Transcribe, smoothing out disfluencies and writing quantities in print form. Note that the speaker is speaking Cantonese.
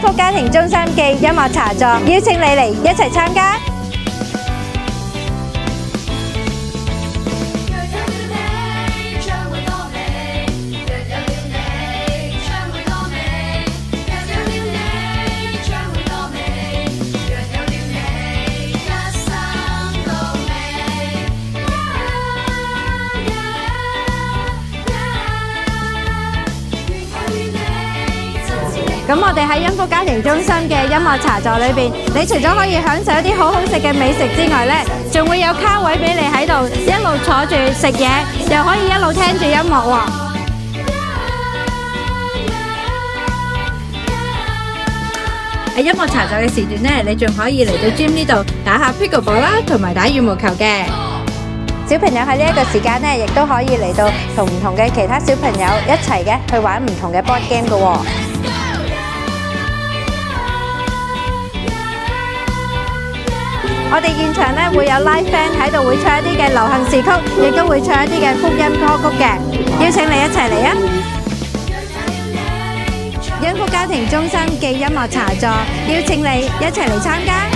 福家庭中心嘅音樂茶座，邀請你嚟一齊參加。咁我哋喺恩福家庭中心嘅音樂茶座裏邊，你除咗可以享受一啲好好食嘅美食之外呢，仲會有卡位俾你喺度一路坐住食嘢，又可以一路聽住音樂喎。喺音樂茶座嘅時段呢，你仲可以嚟到 gym 呢度打下 pickleball 啦，同埋打羽毛球嘅。小朋友喺呢一個時間呢，亦都可以嚟到同唔同嘅其他小朋友一齊嘅去玩唔同嘅 board game 嘅喎。我哋現場咧會有 live band 喺度，會唱一啲嘅流行時曲，亦都會唱一啲嘅福音歌曲嘅，邀請你一齊嚟啊！恩福家庭中心嘅音樂茶座，邀請你一齊嚟參加。